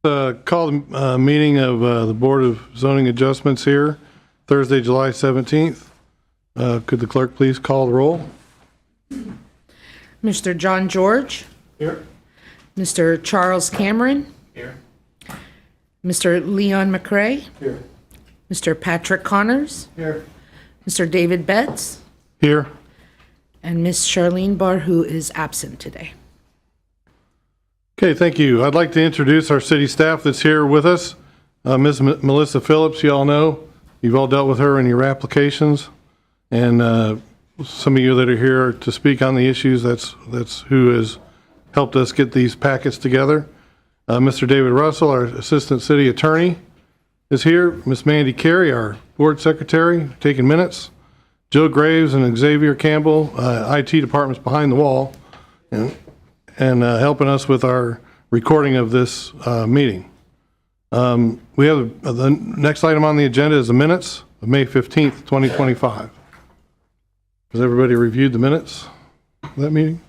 Call the meeting of the Board of Zoning Adjustments here, Thursday, July 17th. Could the clerk please call the roll? Mr. John George. Here. Mr. Charles Cameron. Here. Mr. Leon McRae. Here. Mr. Patrick Connors. Here. Mr. David Betts. Here. And Miss Charlene Barr, who is absent today. Okay, thank you. I'd like to introduce our city staff that's here with us. Ms. Melissa Phillips, you all know. You've all dealt with her in your applications. And some of you that are here to speak on the issues, that's who has helped us get these packets together. Mr. David Russell, our Assistant City Attorney, is here. Ms. Mandy Carey, our Board Secretary, taking minutes. Joe Graves and Xavier Campbell, IT Department's behind the wall, and helping us with our recording of this meeting. We have the next item on the agenda is the minutes of May 15th, 2025. Has everybody reviewed the minutes of that meeting?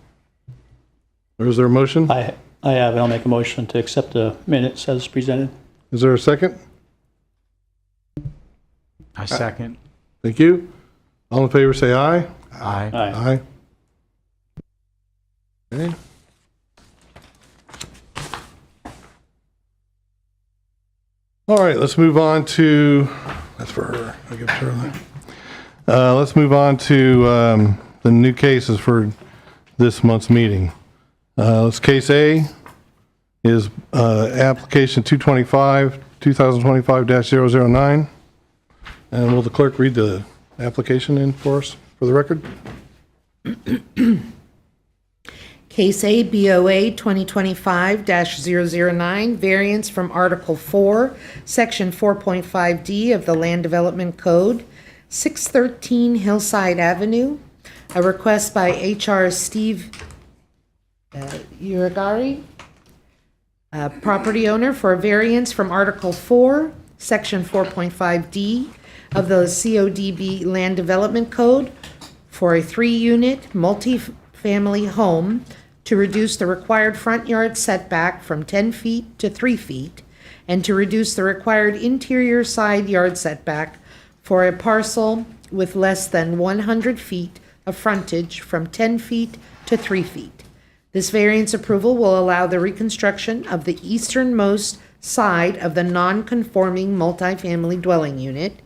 Or is there a motion? I have, and I'll make a motion to accept the minutes as presented. Is there a second? I second. Thank you. All in favor say aye. Aye. Aye. Okay. All right, let's move on to, that's for her. I'll give it to her. Let's move on to the new cases for this month's meeting. Case A is application 2025-009. And will the clerk read the application in for us, for the record? Case A, BOA 2025-009, variance from Article 4, Section 4.5D of the Land Development Code, 613 Hillside Avenue. A request by H.R. Steve Uragari, property owner, for a variance from Article 4, Section 4.5D of the CODB Land Development Code for a 3-unit multi-family home to reduce the required front yard setback from 10 feet to 3 feet and to reduce the required interior side yard setback for a parcel with less than 100 feet of frontage from 10 feet to 3 feet. This variance approval will allow the reconstruction of the easternmost side of the non-conforming multifamily dwelling unit,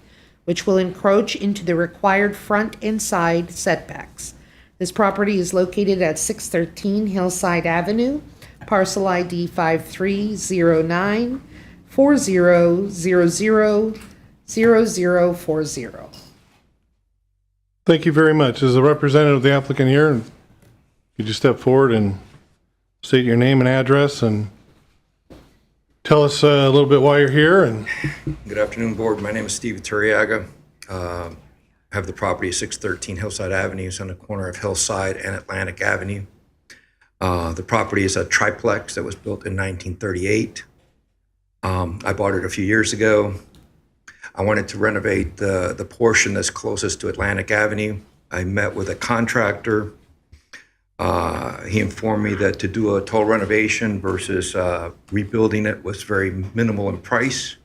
which will encroach into the required front and side setbacks. This property is located at 613 Hillside Avenue, parcel ID 5309-40000040. Thank you very much. As a representative of the applicant here, could you step forward and state your name and address and tell us a little bit why you're here? And Good afternoon, Board. My name is Steve Turiaga. I have the property at 613 Hillside Avenue. It's on the corner of Hillside and Atlantic Avenue. The property is a triplex that was built in 1938. I bought it a few years ago. I wanted to renovate the portion that's closest to Atlantic Avenue. I met with a contractor. He informed me that to do a total renovation versus rebuilding it was very minimal in price.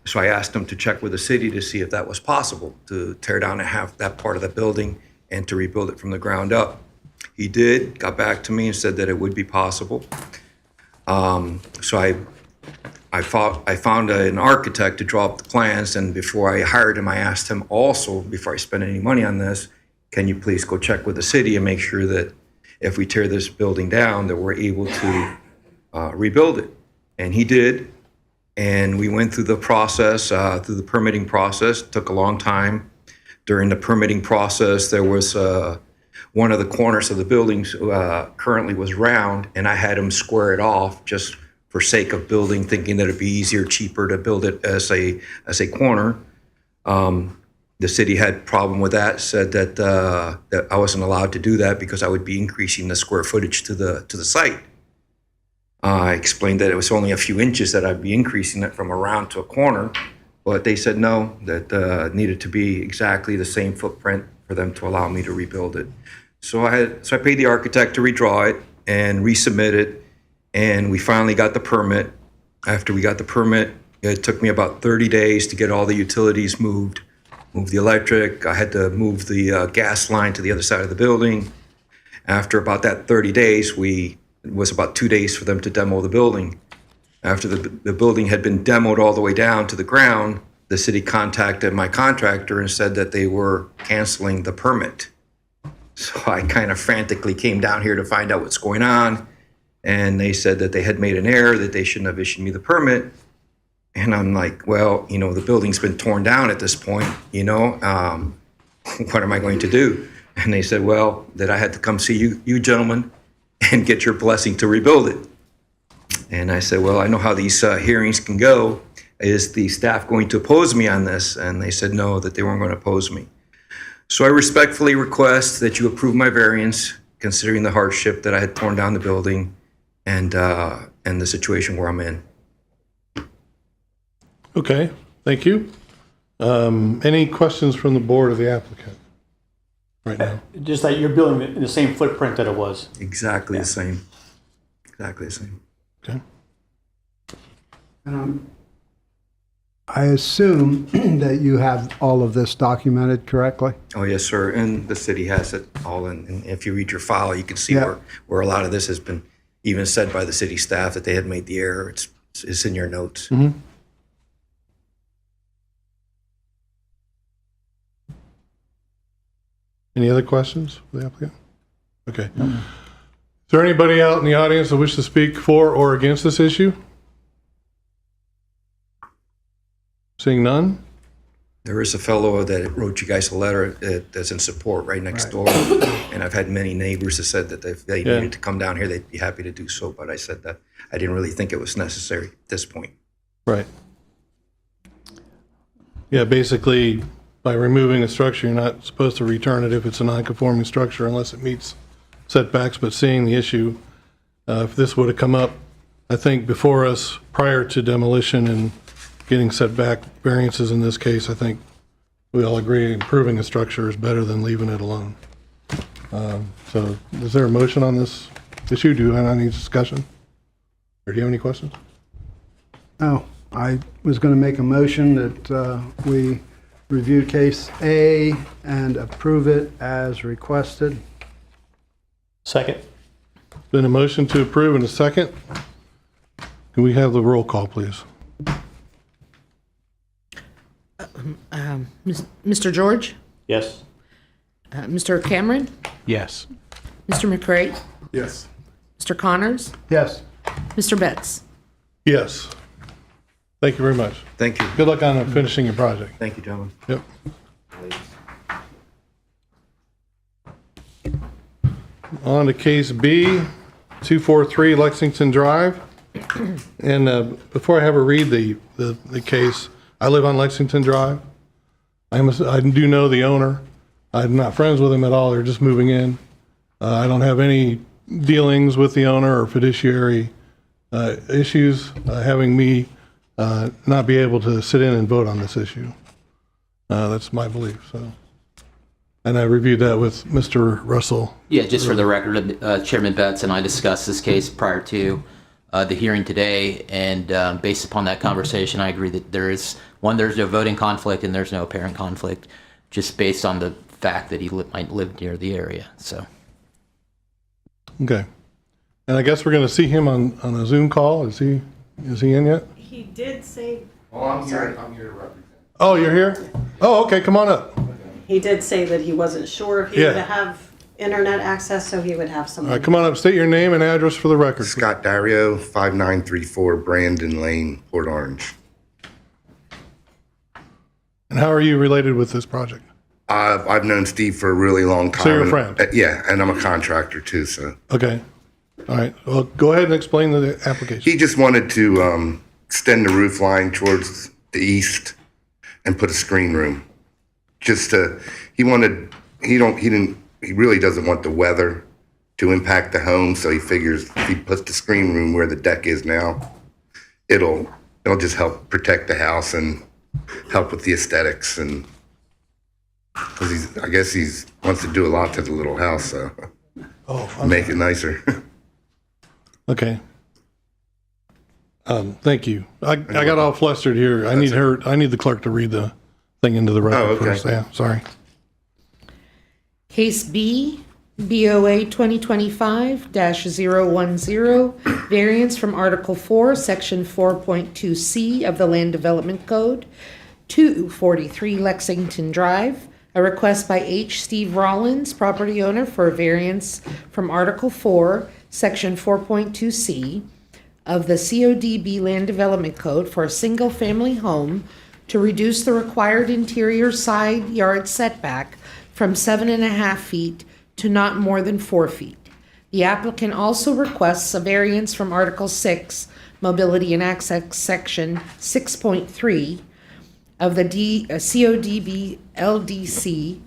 So I asked him to check with the city to see if that was possible, to tear down and have that part of the building and to rebuild it from the ground up. He did, got back to me and said that it would be possible. So I found an architect to draw up the plans, and before I hired him, I asked him also, before I spend any money on this, can you please go check with the city and make sure that if we tear this building down, that we're able to rebuild it? And he did. And we went through the process, through the permitting process. It took a long time. During the permitting process, there was one of the corners of the buildings currently was round, and I had him square it off just for sake of building, thinking that it'd be easier, cheaper to build it as a corner. The city had a problem with that, said that that I wasn't allowed to do that because I would be increasing the square footage to the site. I explained that it was only a few inches that I'd be increasing it from a round to a corner, but they said no, that it needed to be exactly the same footprint for them to allow me to rebuild it. So I paid the architect to redraw it and resubmit it, And we finally got the permit. After we got the permit, it took me about 30 days to get all the utilities moved, move the electric. I had to move the gas line to the other side of the building. After about that 30 days, it was about 2 days for them to demo the building. After the building had been demoed all the way down to the ground, the city contacted my contractor and said that they were canceling the permit. So I kind of frantically came down here to find out what's going on. And they said that they had made an error, that they shouldn't have issued me the permit. And I'm like, well, the building's been torn down at this point, what am I going to do? And they said, well, that I had to come see you gentlemen and get your blessing to rebuild it. And I said, well, I know how these hearings can go. Is the staff going to oppose me on this? And they said no, that they weren't going to oppose me. So I respectfully request that you approve my variance, considering the hardship that I had torn down the building and the situation where I'm in. Okay, thank you. Any questions from the board or the applicant right now? Just that you're building it in the same footprint that it was. Exactly the same. Exactly the same. Okay. And I assume that you have all of this documented correctly? Oh, yes, sir. And the city has it all. And if you read your file, you can see Yeah. where a lot of this has been even said by the city staff that they had made the error. It's in your notes. Any other questions for the applicant? Okay. Is there anybody out in the audience that wishes to speak for or against this issue? Seeing none? There is a fellow that wrote you guys a letter that's in support right next door. And I've had many neighbors that said that if they needed to come down here, they'd be happy to do so. But I said that I didn't really think it was necessary at this point. Right. Yeah, basically, by removing a structure, you're not supposed to return it if it's a non-conforming structure unless it meets setbacks. But seeing the issue, if this would have come up, I think, before us prior to demolition and getting setback variances in this case, I think we all agree improving a structure is better than leaving it alone. So is there a motion on this issue? Do you have any discussion? Or do you have any questions? No, I was going to make a motion that we review case A and approve it as requested. Second. Been a motion to approve and a second. Can we have the roll call, please? Mr. George? Yes. Mr. Cameron? Yes. Mr. McCray? Yes. Mr. Connors? Yes. Mr. Betts? Yes. Thank you very much. Thank you. Good luck on finishing your project. Thank you, gentlemen. Yep. On to case B, 243 Lexington Drive. And before I have her read the case, I live on Lexington Drive. I do know the owner. I'm not friends with him at all. They're just moving in. I don't have any dealings with the owner or fiduciary issues having me not be able to sit in and vote on this issue. That's my belief, so. And I reviewed that with Mr. Russell. Yeah, just for the record, Chairman Betts and I discussed this case prior to the hearing today, and based upon that conversation, I agree that there's no voting conflict and there's no apparent conflict, just based on the fact that he might live near the area, so. Okay. And I guess we're going to see him on a Zoom call. Is he in yet? He did say, I'm here to represent. Oh, you're here? Oh, okay, come on up. he did say that he wasn't sure if he Yeah. would have internet access, so he would have All someone. right, come on up. State your name and address for the record. Scott Dario, 5934 Brandon Lane, Port Orange. And how are you related with this project? I've known Steve for a really long time. So you're a friend? Yeah, and I'm a contractor too, so. Okay. All right. Well, go ahead and explain the application. He just wanted to extend the roof line towards the east and put a screen room. He really doesn't want the weather to impact the home, so he figures if he puts the screen room where the deck is now, it'll just help protect the house and help with the aesthetics, and because I guess he wants to do a lot to the little house, so Oh, make it nicer. okay. Thank you. I got all flustered here. I need the clerk to read the thing into the record okay. first. Yeah, sorry. Case B, BOA 2025-010, variance from Article 4, Section 4.2C of the Land Development Code, 243 Lexington Drive. A request by H. Steve Rollins, property owner, for a variance from Article 4, Section 4.2C of the CODB Land Development Code for a single-family home to reduce the required interior side yard setback from 7.5 feet to not more than 4 feet. The applicant also requests a variance from Article 6, Mobility and Access, Section 6.3 of the CODB LDC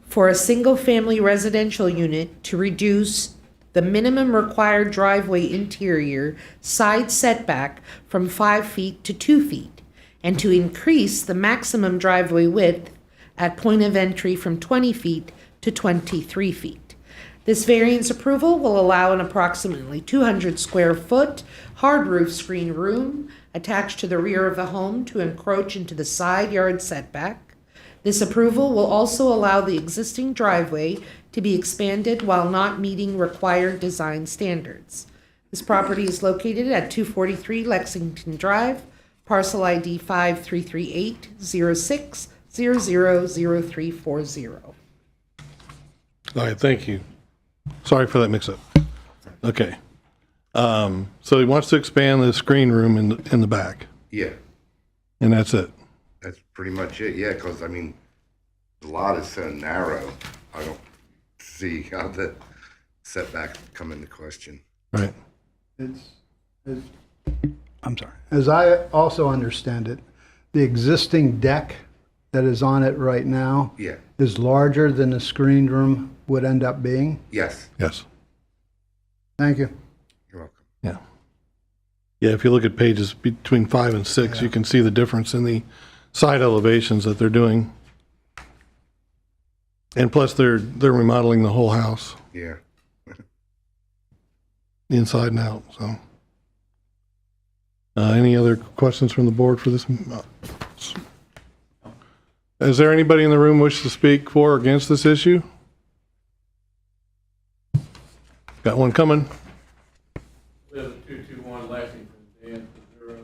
for a single-family residential unit to reduce the minimum required driveway interior side setback from 5 feet to 2 feet, and to increase the maximum driveway width at point of entry from 20 feet to 23 feet. This variance approval will allow an approximately 200 square foot hard roof screen room attached to the rear of the home to encroach into the side yard setback. This approval will also allow the existing driveway to be expanded while not meeting required design standards. This property is located at 243 Lexington Drive, parcel ID 533806000340. All right, thank you. Sorry for that mix-up. Okay. So he wants to expand the screen room in the back, Yeah, and that's it. that's pretty much it. Yeah, because I mean, the lot is so narrow. I don't see how the setback come into question. Right. I'm sorry. As I also understand it, the existing deck that is on it right now Yeah. is larger than the screened room would end up being. Yes. Yes. Thank you. You're welcome. Yeah. Yeah, if you look at pages between 5 and 6, you can see the difference in the side elevations that they're doing. And plus, they're remodeling the whole house, Yeah. inside and out, so. Any other questions from the board for this? Is there anybody in the room wish to speak for or against this issue? Got one coming. We have a 221 Lexington, Dan for 0. I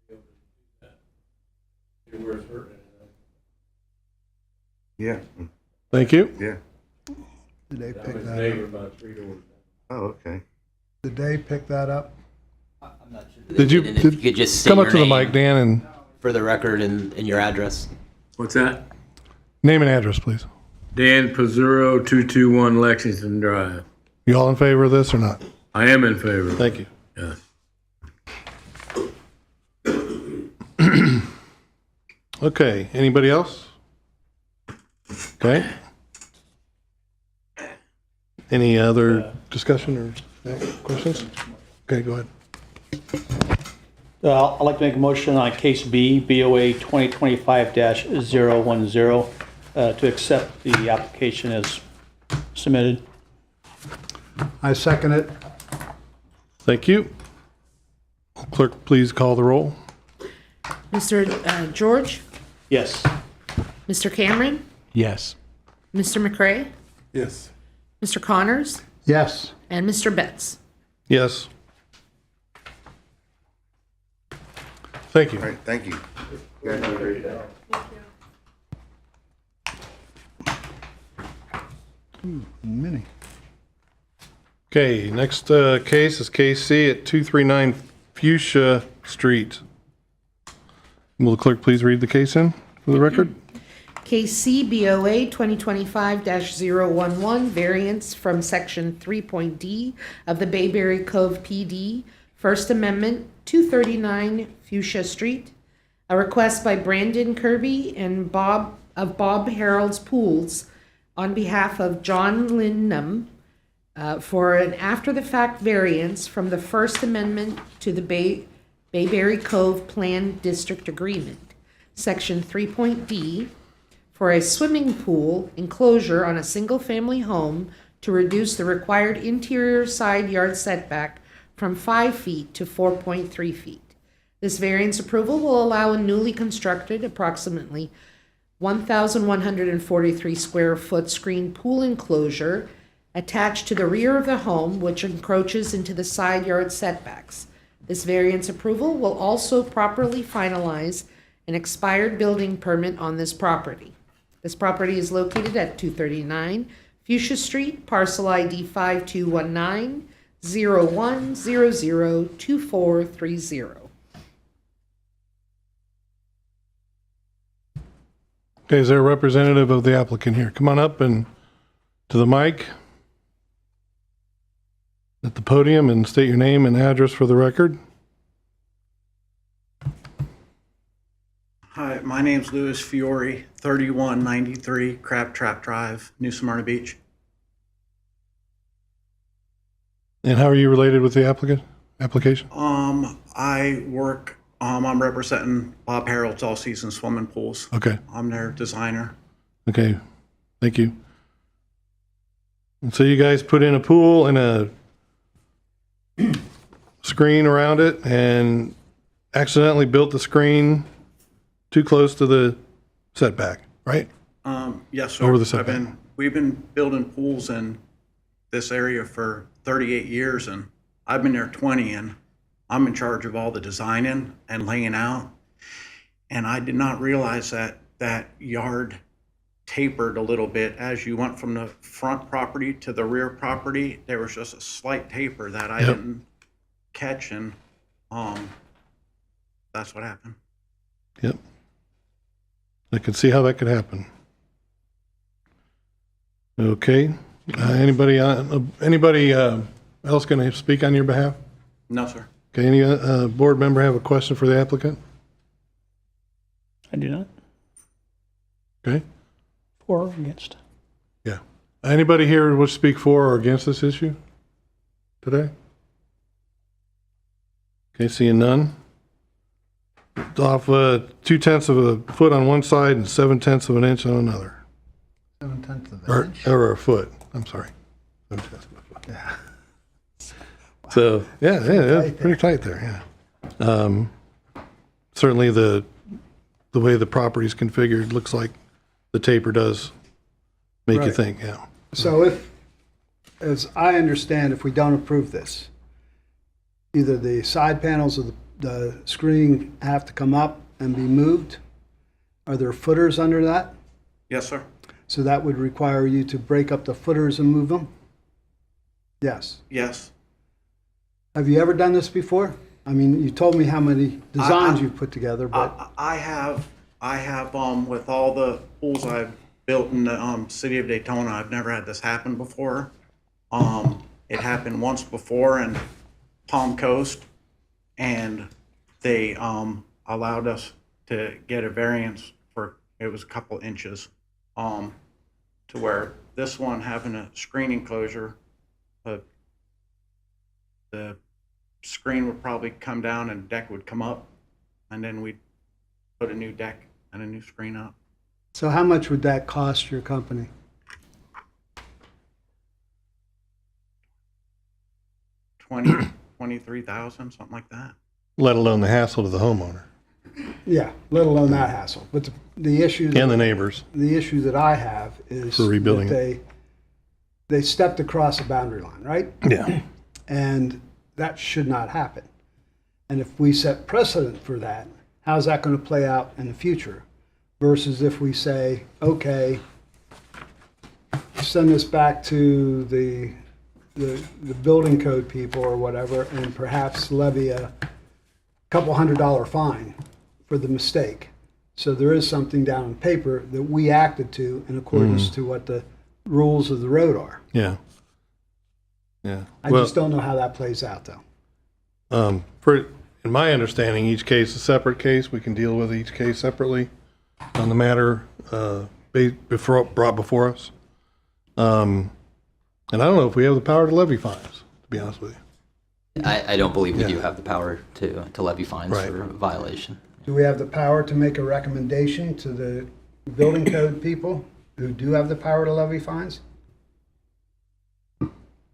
think you should be able to do that. See where it's hurting. Yeah. Thank you. Yeah. Did they I'm pick his that neighbor up? about 3 doors down. Oh, okay. Did they pick that up? Did you, And if you could just state come up your to the name mic, Dan, and for the record and your address. What's that? name and address, please. Dan Pizzuro, 221 Lexington Drive. You all in favor of this or not? I am in favor. Thank you. Yeah. Okay, anybody else? Okay. Any other discussion or questions? Okay, go ahead. I'd like to make a motion on case B, BOA 2025-010, to accept the application as submitted. I second it. Thank you. Clerk, please call the roll. Mr. George? Yes. Mr. Cameron? Yes. Mr. McCray? Yes. Mr. Connors? Yes. And Mr. Betts? Yes. Thank you. All right. Thank you. Mini. Okay, next case is case C at 239 Fuchsia Street. Will the clerk please read the case in for the record? Case C BOA 2025-011, variance from Section 3.D of the Bayberry Cove PD, First Amendment, 239 Fuchsia Street. A request by Brandon Kirby and Bob Harold's Pools on behalf of John Lindnam for an after-the-fact variance from the First Amendment to the Bayberry Cove Plan District Agreement, Section 3.D, for a swimming pool enclosure on a single-family home to reduce the required interior side yard setback from 5 feet to 4.3 feet. This variance approval will allow a newly constructed, approximately 1,143 square foot screen pool enclosure attached to the rear of the home, which encroaches into the side yard setbacks. This variance approval will also properly finalize an expired building permit on this property. This property is located at 239 Fuchsia Street, parcel ID 5219-01002430. Okay, is there a representative of the applicant here? Come on up and to the mic at the podium and state your name and address for the record. Hi, my name's Louis Fiore, 3193 Crab Trap Drive, New Smyrna Beach. And how are you related with the application? I'm representing Bob Harold's All Season Swimming Pools. Okay, I'm their designer. okay, thank you. And so you guys put in a pool and a screen around it and accidentally built the screen too close to the setback, right? Yes, sir. Over the setback. We've been building pools in this area for 38 years, and I've been there 20, and I'm in charge of all the designing and laying out. And I did not realize that that yard tapered a little bit as you went from the front property to the rear property. There was just a slight taper that I didn't catch, and that's what happened. Yep. I can see how that could happen. Okay, anybody else going to speak on your behalf? No, sir. Okay, any board member have a question for the applicant? I do not. Okay, For or against? yeah. Anybody here would speak for or against this issue today? Okay, seeing none. Off 2/10 of a foot on one side and 7/10 of an inch on another. 7/10 of an Or, inch. or a foot, I'm sorry. 7/10 of a foot. Yeah. So, yeah, it's pretty tight there, yeah. Certainly the way the property's configured looks like the taper does make you Right. think, yeah. So if, as I understand, if we don't approve this, either the side panels of the screen have to come up and be moved? Are there footers under that? Yes, sir. So that would require you to break up the footers and move them? Yes. Yes. Have you ever done this before? I mean, you told me how many designs you've put together, but I have with all the pools I've built in the city of Daytona, I've never had this happen before. It happened once before in Palm Coast, and they allowed us to get a variance for, it was a couple inches, to where this one having a screen enclosure, the screen would probably come down and deck would come up, and then we'd put a new deck and a new screen up. so how much would that cost your company? $23,000, something like that. Let alone the hassle to the homeowner Yeah, let alone that hassle. But the issue, and the neighbors. the issue that I have is For rebuilding that they stepped across a boundary line, right? Yeah. And that should not happen. And if we set precedent for that, how's that going to play out in the future? Versus if we say, okay, send this back to the building code people or whatever, and perhaps levy a couple $100 fine for the mistake. So there is something down on paper that we acted to in accordance to what the rules of the road are. Yeah. Yeah. I just don't know how that plays out, though. In my understanding, each case is a separate case. We can deal with each case separately on the matter brought before us. And I don't know if we have the power to levy fines, to be honest with you. I don't believe that you Yeah. have the power to levy fines Right. for a violation. Do we have the power to make a recommendation to the building code people who do have the power to levy fines?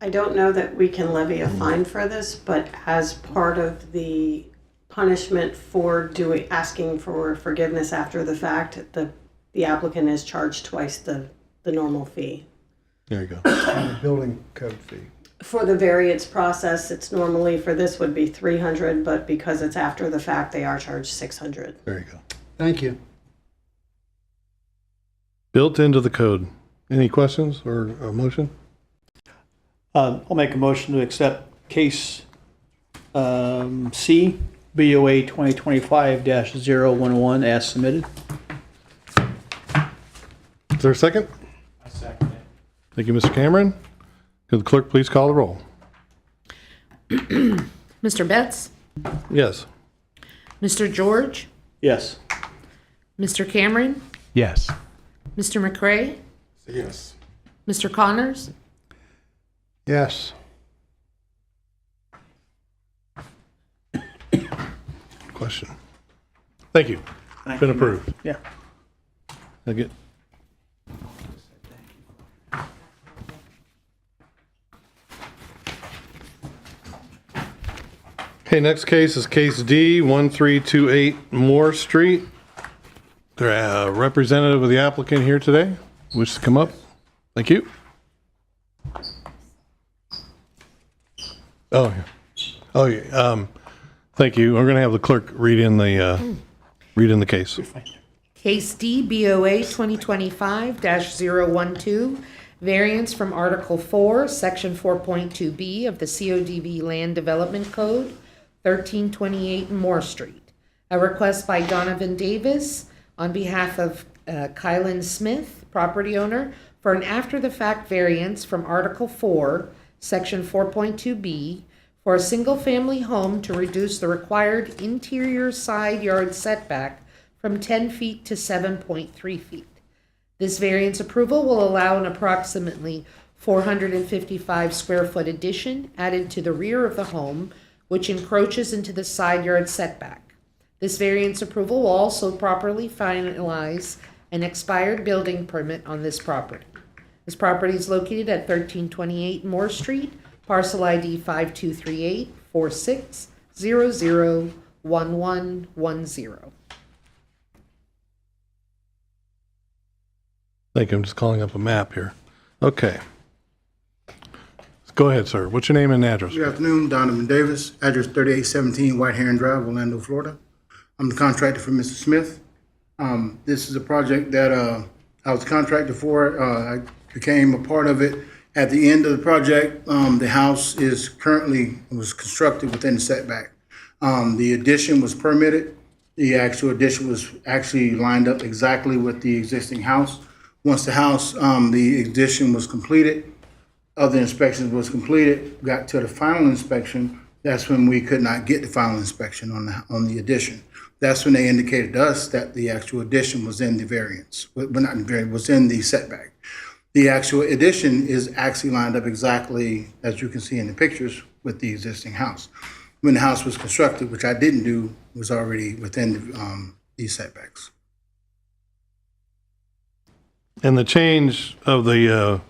I don't know that we can levy a fine for this, but as part of the punishment for asking for forgiveness after the fact. The applicant is charged twice the normal fee. There you go. And the building code fee. For the variance process, it's normally, for this would be 300, but because it's after the fact, they are charged 600. There you go. Thank you. Built into the code. Any questions or a motion? I'll make a motion to accept case C, BOA 2025-011 as submitted. Is there a second? I second it. Thank you, Mr. Cameron. Could the clerk please call the roll? Mr. Betts? Yes. Mr. George? Yes. Mr. Cameron? Yes. Mr. McCray? Yes. Mr. Connors? Yes. Question. Thank you. Thank Been you. approved. Yeah. I get. Okay, next case is case D, 1328 Moore Street. There a representative of the applicant here today. Wish to come up? Thank you. Oh, yeah. Oh, yeah. Thank you. We're going to have the clerk read in the case. Case D, BOA 2025-012, variance from Article 4, Section 4.2B of the CODB Land Development Code, 1328 Moore Street. A request by Donovan Davis on behalf of Kylan Smith, property owner, for an after-the-fact variance from Article 4, Section 4.2B, for a single-family home to reduce the required interior side yard setback from 10 feet to 7.3 feet. This variance approval will allow an approximately 455 square foot addition added to the rear of the home, which encroaches into the side yard setback. This variance approval will also properly finalize an expired building permit on this property. This property is located at 1328 Moore Street, parcel ID 5238-46001110. Thank you. I'm just calling up a map here. Okay. Go ahead, sir. What's your name and address? Good afternoon, Donovan Davis, address 3817 White Heron Drive, Orlando, Florida. I'm the contractor for Mr. Smith. This is a project that I was a contractor for. I became a part of it. At the end of the project, the house was constructed within the setback. The addition was permitted. The actual addition was actually lined up exactly with the existing house. Once the addition was completed, other inspections was completed, got to the final inspection, that's when we could not get the final inspection on the addition. That's when they indicated to us that the actual addition was in the variance, but not in the variance, was in the setback. The actual addition is actually lined up exactly, as you can see in the pictures, with the existing house. When the house was constructed, which I didn't do, was already within these setbacks. And the change of the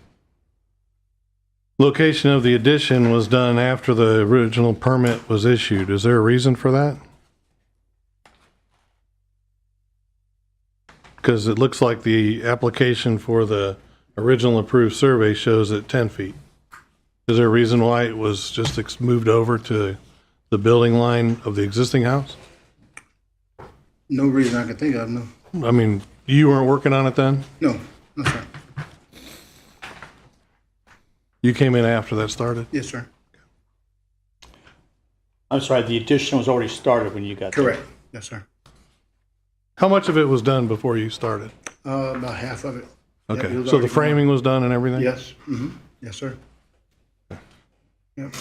location of the addition was done after the original permit was issued. Is there a reason for that? Because it looks like the application for the original approved survey shows it 10 feet. Is there a reason why it was just moved over to the building line of the existing house? No reason I could think of, no. I mean, you weren't working on it then? No, sir. You came in after that started? Yes, sir. I'm sorry, the addition was already started when you got there. Correct. Yes, sir. How much of it was done before you started? About half of it. Yeah, it Okay, was so the already framing was done and everything? Yes. Mm-hmm. Yes, sir. Yep.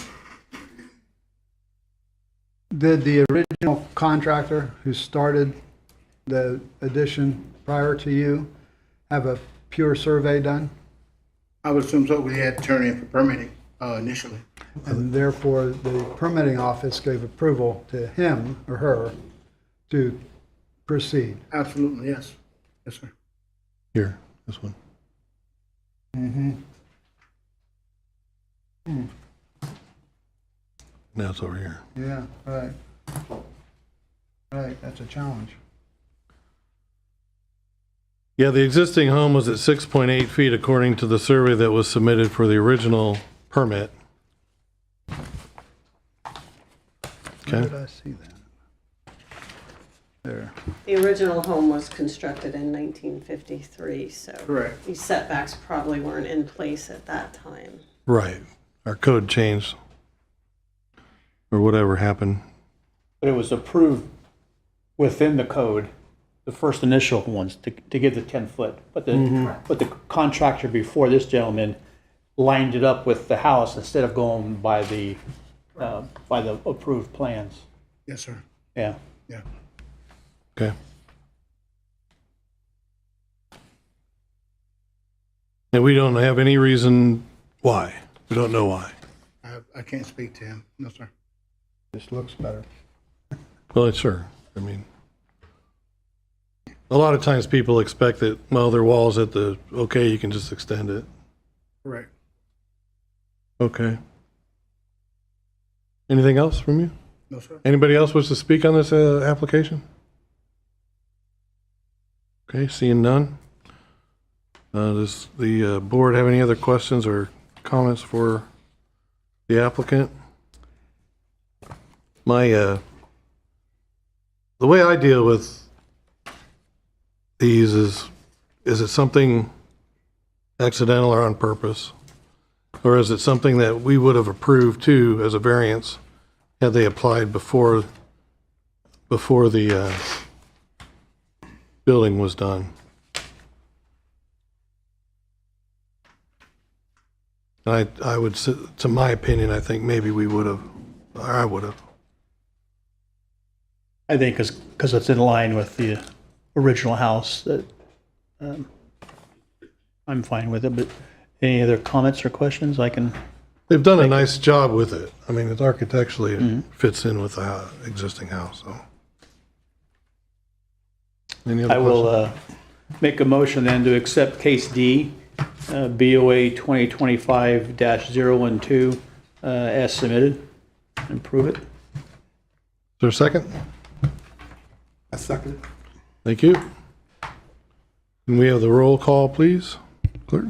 Did the original contractor who started the addition prior to you have a pure survey done? I would assume so. We had to turn in for permitting initially. And therefore, the permitting office gave approval to him or her to proceed. Absolutely, yes. Yes, sir. Here, this one. Now it's over here. Yeah, right. height. That's a challenge. Yeah, the existing home was at 6.8 feet according to the survey that was submitted for the original permit. Where Okay. did I see that? There. The original home was constructed in 1953, so. Correct. These setbacks probably weren't in place at that time. Right. Our code changed. Or whatever happened. But it was approved within the code, the first initial ones, to give the 10-foot. But the contractor before this gentleman lined it up with the house instead of going by the approved plans. Yes, sir. Yeah. Yeah. Okay. And we don't have any reason why. We don't know why. I can't speak to him. No, sir. This looks better. Well, sure. I mean, a lot of times people expect that, well, their wall's at the, okay, you can just extend it. Correct. Okay. Anything else from you? No, sir. Anybody else wish to speak on this application? Okay, seeing none. Does the board have any other questions or comments for the applicant? The way I deal with these is it something accidental or on purpose? Or is it something that we would have approved too as a variance had they applied before the building was done? I would, to my opinion, I think maybe we would have, or I would have. I think because it's in line with the original house, that I'm fine with it. But any other comments or questions I can? They've done a nice job with it. I mean, it's architecturally, it fits in with the existing house, so. Any other I will make a motion then to accept case D, BOA 2025-012, as submitted, and approve it. Is there a second? I second it. Thank you. Can we have the roll call, please? Clerk?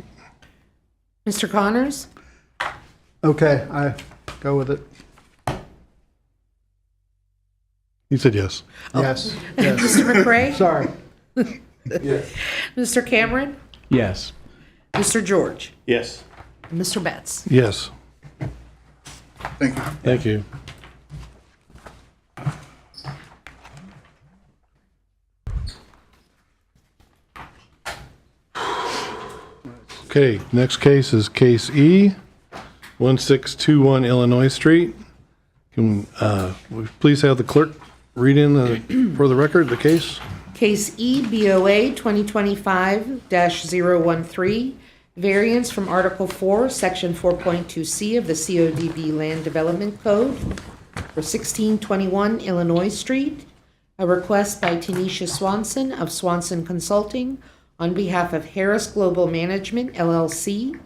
Mr. Connors? Okay, I go with it. You said yes. Yes. Yes. Mr. McCray? Sorry. Mr. Cameron? Yes. Mr. George? Yes. Mr. Betts? Yes. Thank you. Thank you. Okay, next case is case E, 1621 Illinois Street. Can we please have the clerk read in for the record the case? Case E BOA 2025-013, variance from Article 4, Section 4.2C of the CODB Land Development Code for 1621 Illinois Street. A request by Tanisha Swanson of Swanson Consulting on behalf of Harris Global Management, LLC,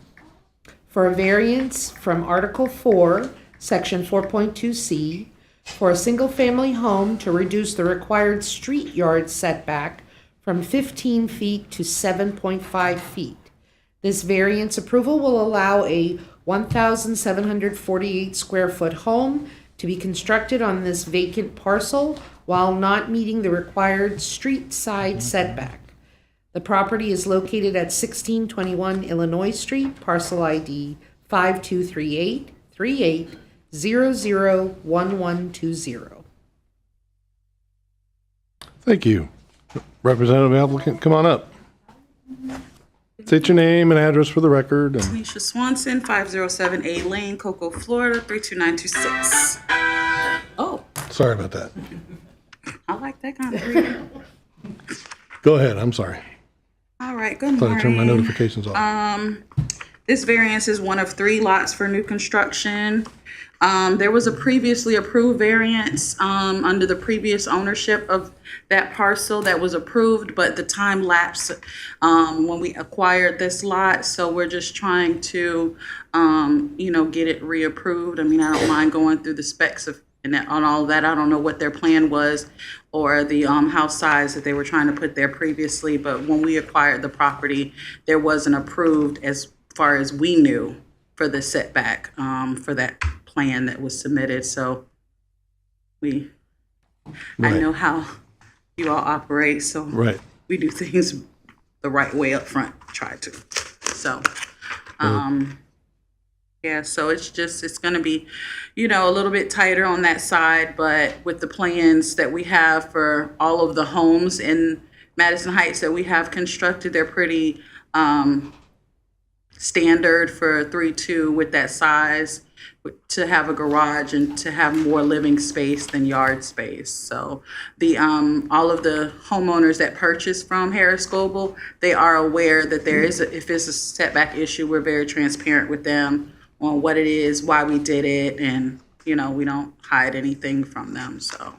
for a variance from Article 4, Section 4.2C, for a single-family home to reduce the required street yard setback from 15 feet to 7.5 feet. This variance approval will allow a 1,748 square foot home to be constructed on this vacant parcel while not meeting the required street side setback. The property is located at 1621 Illinois Street, parcel ID 523838001120. Thank you. Representative applicant, come on up. State your name and address for the record. And Tanisha Swanson, 507 A Lane, Cocoa, Florida, 32926. Oh, sorry about that. I like that kind of reading. Go ahead, I'm sorry. All right, good Thought I turned my morning. notifications off. This variance is one of 3 lots for new construction. There was a previously approved variance under the previous ownership of that parcel that was approved, but the time lapsed when we acquired this lot. So we're just trying to, get it reapproved. I mean, I don't mind going through the specs on all that. I don't know what their plan was or the house size that they were trying to put there previously, but when we acquired the property, there wasn't approved as far as we knew for the setback for that plan that was submitted. So I know how you all operate, so Right. we do things the right way up front, try to. So, so it's going to be, a little bit tighter on that side, but with the plans that we have for all of the homes in Madison Heights that we have constructed, they're pretty standard for 3-2 with that size, to have a garage and to have more living space than yard space. So the all of the homeowners that purchase from Harris Goebel, they are aware that if it's a setback issue, we're very transparent with them on what it is, why we did it, and we don't hide anything from them. So.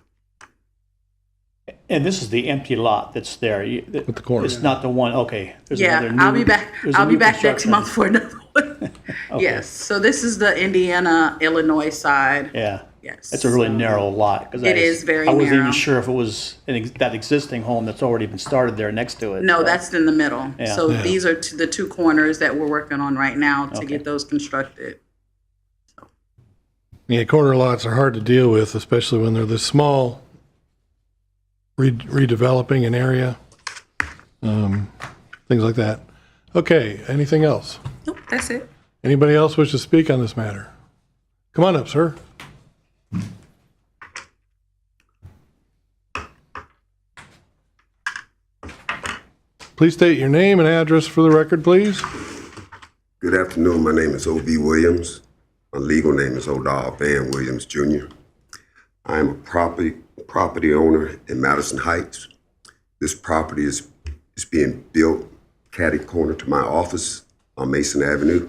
And this is the empty lot that's there. With the corner. It's not the one, okay. There's Yeah, another I'll new- be back. there's a I'll be new back next construction. month for another one. Okay. Yes. So this is the Indiana, Illinois side. Yeah. Yes. It's a really narrow lot. 'Cause It is very I wasn't narrow. even sure if it was that existing home that's already been started there next to it. No, so. that's in the middle. Yeah. So Yeah. these are the two corners that we're working on right now to Okay. get those constructed. Yeah, corner lots are hard to deal with, especially when they're this small, redeveloping an area, things like that. Okay, anything else? Nope, that's it. Anybody else wish to speak on this matter? Come on up, sir. Please state your name and address for the record, please. Good afternoon. My name is O.B. Williams. My legal name is Odall Van Williams, Jr. I am a property owner in Madison Heights. This property is being built catty corner to my office on Mason Avenue.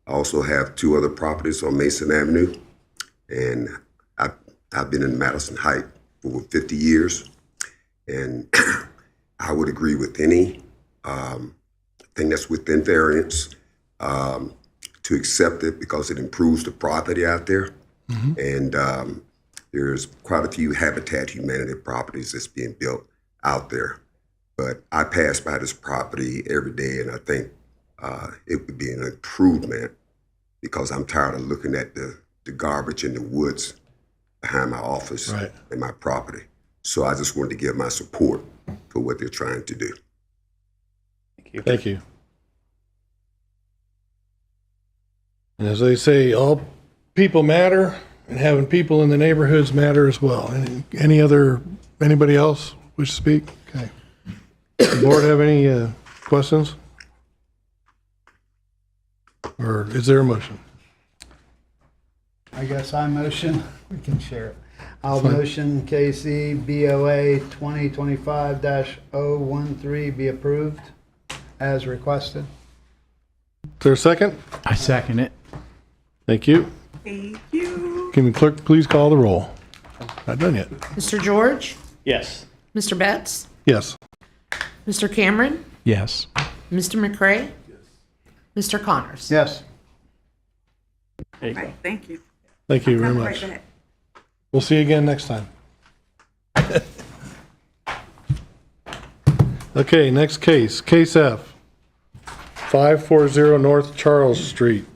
I also have 2 other properties on Mason Avenue, and I've been in Madison Heights for over 50 years, and I would agree with any thing that's within variance to accept it because it improves the property out there. And there's quite a few Habitat Humanity properties that's being built out there. But I pass by this property every day, and I think it would be an improvement because I'm tired of looking at the garbage in the woods behind my office Right. and my property. So I just wanted to give my support for what they're trying to do. Thank you. Thank you. And as they say, all people matter, and having people in the neighborhoods matter as well. Anybody else wish to speak? Okay. The board have any questions? Or is there a motion? I guess I motion, we can share it. I'll motion KC BOA 2025-013 be approved as requested. Is there a second? I second it. Thank you. Thank you. Can the clerk please call the roll? Not done yet. Mr. George? Yes. Mr. Betts? Yes. Mr. Cameron? Yes. Mr. McCray? Mr. Connors? Yes. There you go. Right, thank you. Thank you very Come much. right back. We'll see you again next time. Okay, next case, Case F, 540 North Charles Street.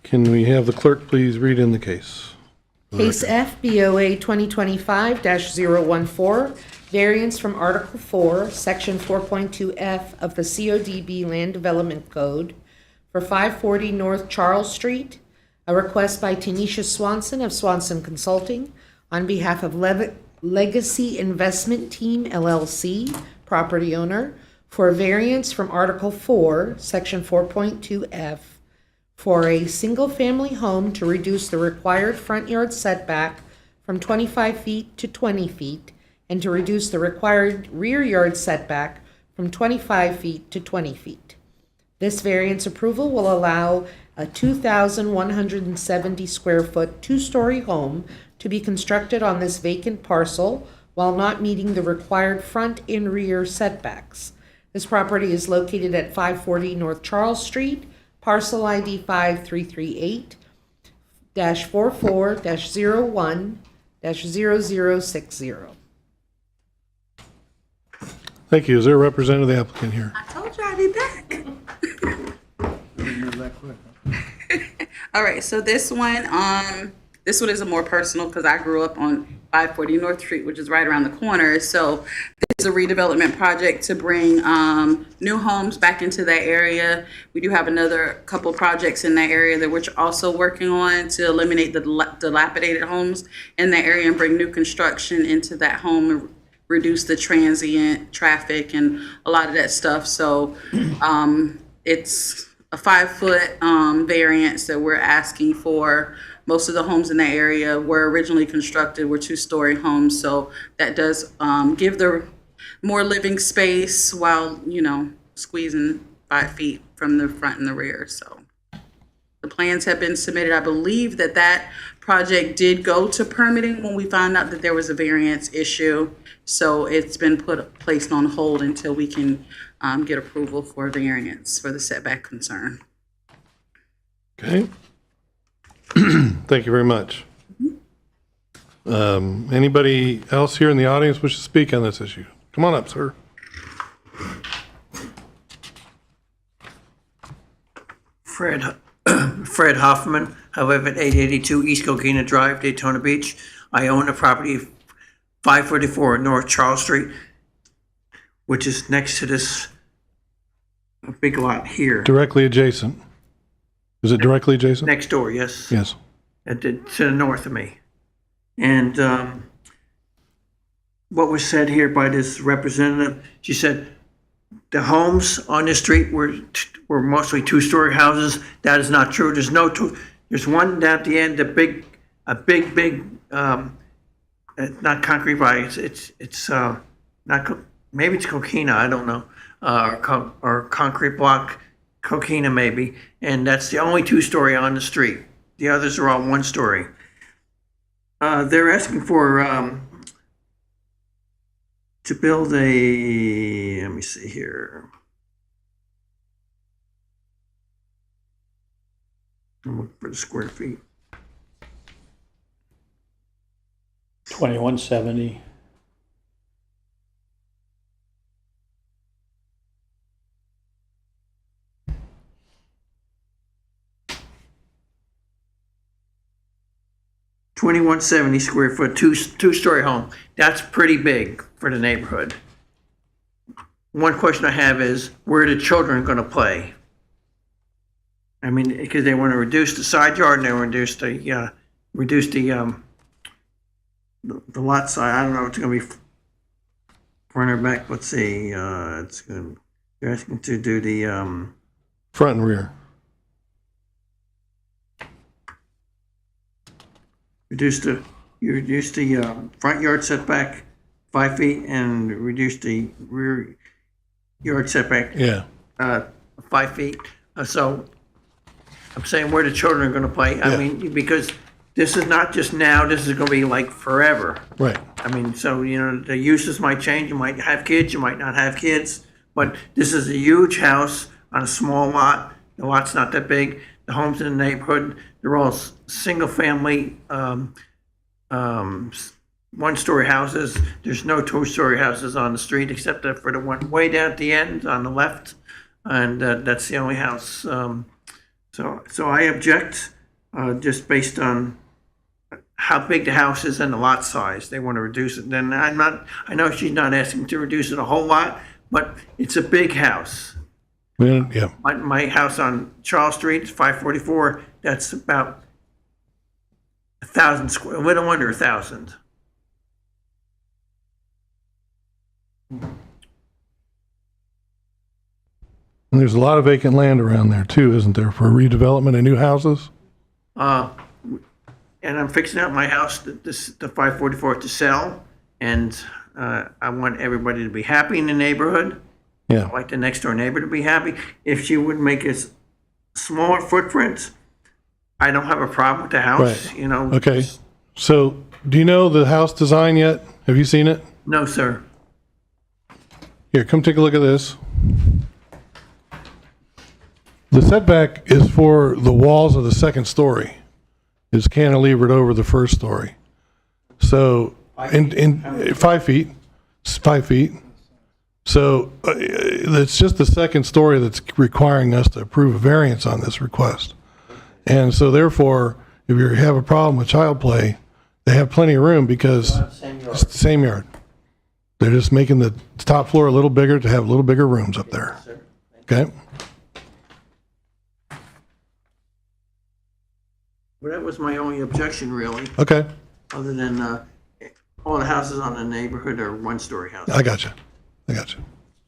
Can we have the clerk please read in the case? Case F BOA 2025-014, variance from Article 4, Section 4.2F of the CODB Land Development Code for 540 North Charles Street. A request by Tanisha Swanson of Swanson Consulting on behalf of Legacy Investment Team LLC, property owner, for a variance from Article 4, Section 4.2F for a single-family home to reduce the required front yard setback from 25 feet to 20 feet and to reduce the required rear yard setback from 25 feet to 20 feet. This variance approval will allow a 2,170 square foot, two-story home to be constructed on this vacant parcel while not meeting the required front and rear setbacks. This property is located at 540 North Charles Street, parcel ID 5338-44-01-0060. Thank you. Is there a representative of the applicant here? I told you I'd be back. All right, so this one is a more personal because I grew up on 540 North Street, which is right around the corner. So this is a redevelopment project to bring new homes back into that area. We do have another couple projects in that area that we're also working on to eliminate the dilapidated homes in that area and bring new construction into that home and reduce the transient traffic and a lot of that stuff. So it's a 5-foot variance that we're asking for. Most of the homes in that area were originally constructed were 2-story homes, so that does give the more living space while, squeezing 5 feet from the front and the rear. So the plans have been submitted. I believe that project did go to permitting when we found out that there was a variance issue. So it's been placed on hold until we can get approval for variance for the setback concern. Okay. Thank you very much. Anybody else here in the audience wish to speak on this issue? Come on up, sir. Fred Hoffman. I live at 882 East Coquina Drive, Daytona Beach. I own a property 544 North Charles Street, which is next to this big lot here. Directly adjacent. Is it directly adjacent? Next door, yes. Yes. To the north of me. And what was said here by this representative, she said the homes on this street were mostly 2-story houses. That is not true. There's one down at the end, a big, not concrete by, it's not, maybe it's coquina, I don't know, or concrete block, coquina maybe, and that's the only 2-story on the street. The others are all 1-story. They're asking for to build a, let me see here. I'm looking for the square feet. 2170. $2,170 square foot, two-story home. That's pretty big for the neighborhood. One question I have is, where are the children going to play? I mean, because they want to reduce the side yard and they want to reduce the lot size. I don't know if it's going to be front or back. Let's see. It's going. They're asking to do the front and rear. Reduce the front yard setback 5 feet and reduce the rear yard setback 5 feet. So I'm saying where the children are going to play. I mean, because this is not just now. This is going to be like forever. Right. I mean, so the uses might change. You might have kids. You might not have kids. But this is a huge house on a small lot. The lot's not that big. The homes in the neighborhood, they're all single-family, 1-story houses. There's no 2-story houses on the street except for the one way down at the end on the left, and that's the only house. So I object just based on how big the house is and the lot size. They want to reduce it. Then I know she's not asking to reduce it a whole lot, but it's a big house. Yeah. My house on Charles Street is 544. That's about 1,000 square, a little under 1,000. And there's a lot of vacant land around there too, isn't there, for redevelopment of new houses? And I'm fixing up my house, the 544, to sell, and I want everybody to be happy in the neighborhood. Yeah. I'd like the next door neighbor to be happy. If she would make a smaller footprint, I don't have a problem with the house, Right. you know. Okay. So do you know the house design yet? Have you seen it? No, sir. Here, come take a look at this. The setback is for the walls of the second story. It's cantilevered over the first story. So, in 5 feet, it's 5 feet. So, it's just the second story that's requiring us to approve a variance on this request. And so therefore, if you have a problem with child play, they have plenty of room because it's the same yard. They're just making the top floor a little bigger to have a little bigger rooms up there. Okay? Well, that was my only objection, really, Okay, other than all the houses on the neighborhood are one-story houses. I got you. I got you.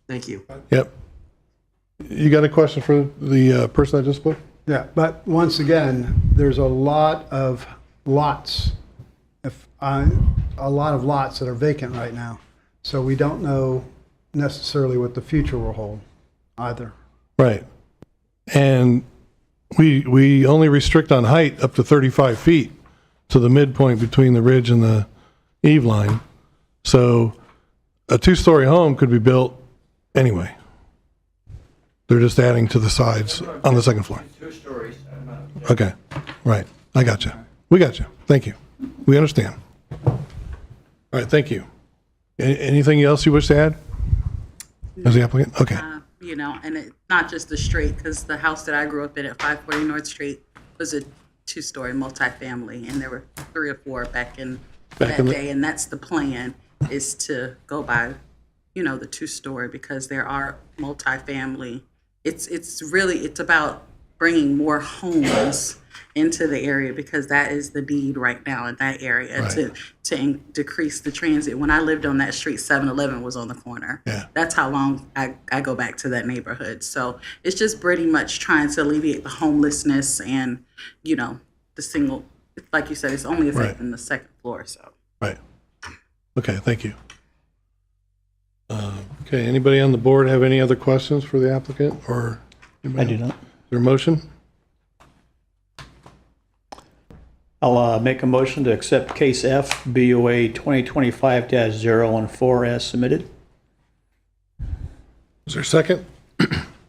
Thank you. Yep. You got a question for the person that just spoke? Yeah, but once again, there's a lot of lots, a lot of lots that are vacant right now. So we don't know necessarily what the future will hold either. Right. And we only restrict on height up to 35 feet to the midpoint between the ridge and the eave line. So a 2-story home could be built anyway. They're just adding to the sides on the second floor. 2 stories. Okay, right. I got you. We got you. Thank you. We understand. All right, thank you. Anything else you wish to add as the applicant? Okay. You know, and it's not just the street, because the house that I grew up in at 540 North Street was a 2-story multifamily, and there were 3 or 4 back in that day, and that's the plan, is to go by, you know, the 2-story, because there are multifamily. It's about bringing more homes into the area, because that is the need right now in that area, Right. to decrease the transit. When I lived on that street, 7-Eleven was on the corner. Yeah. That's how long I go back to that neighborhood. So it's just pretty much trying to alleviate the homelessness and, you know, the single, like you said, it's only affecting the second floor, so. Right. Okay, thank you. Okay, anybody on the board have any other questions for the applicant or? I do not. Is there a motion? I'll make a motion to accept case F, BOA 2025-014 as submitted. Is there a second?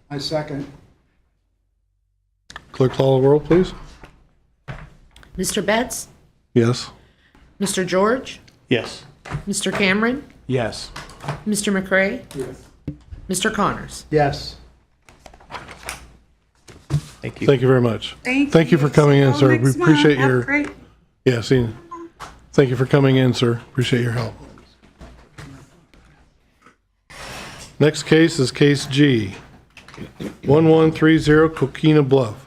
I second. Clerk call the roll, please. Mr. Betts? Yes. Mr. George? Yes. Mr. Cameron? Yes. Mr. McCray? Yes. Mr. Connors? Yes. Thank you. Thank you very much. Thank you for coming in, See sir. y'all We next month. appreciate Have a your, great- yeah, see, thank you for coming in, sir. Appreciate your help. Next case is case G, 1130 Coquina Bluff.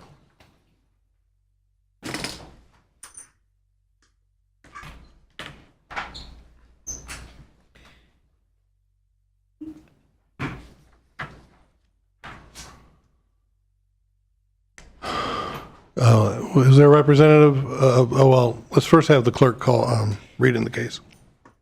Is there a representative? Well, let's first have the clerk call, read in the case.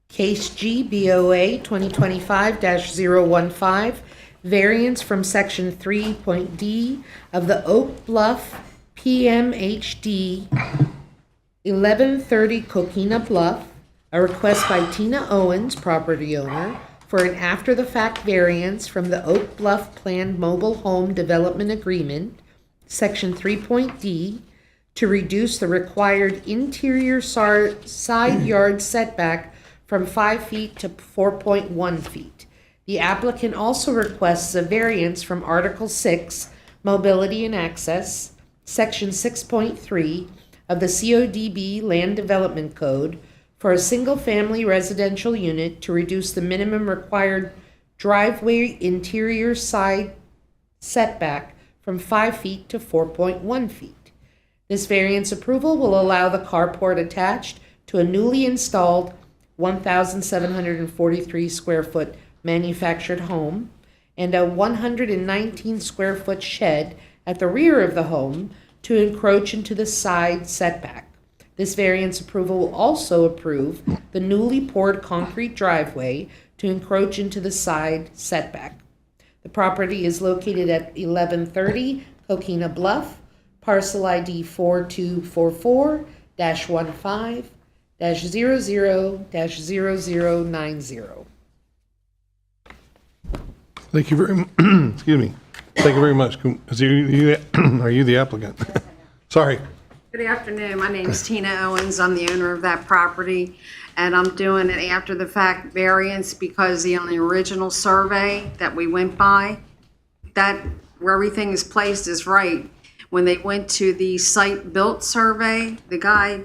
Case G, BOA 2025-015, variance from Section 3.D of the Oak Bluff PMHD 1130 Coquina Bluff, a request by Tina Owens, property owner, for an after-the-fact variance from the Oak Bluff Planned Mobile Home Development Agreement, Section 3.D, to reduce the required interior side yard setback from 5 feet to 4.1 feet. The applicant also requests a variance from Article 6, Mobility and Access, Section 6.3 of the CODB Land Development Code for a single-family residential unit to reduce the minimum required driveway interior side setback from 5 feet to 4.1 feet. This variance approval will allow the carport attached to a newly installed 1,743 square foot manufactured home and a 119 square foot shed at the rear of the home to encroach into the side setback. This variance approval will also approve the newly poured concrete driveway to encroach into the side setback. The property is located at 1130 Coquina Bluff parcel ID 4244-15-00-0090. Thank you very, excuse me. Thank you very much. Are you the applicant? Sorry. Good afternoon. My name is Tina Owens. I'm the owner of that property, and I'm doing an after-the-fact variance because on the original survey that we went by, that where everything is placed is right. When they went to the site-built survey, the guy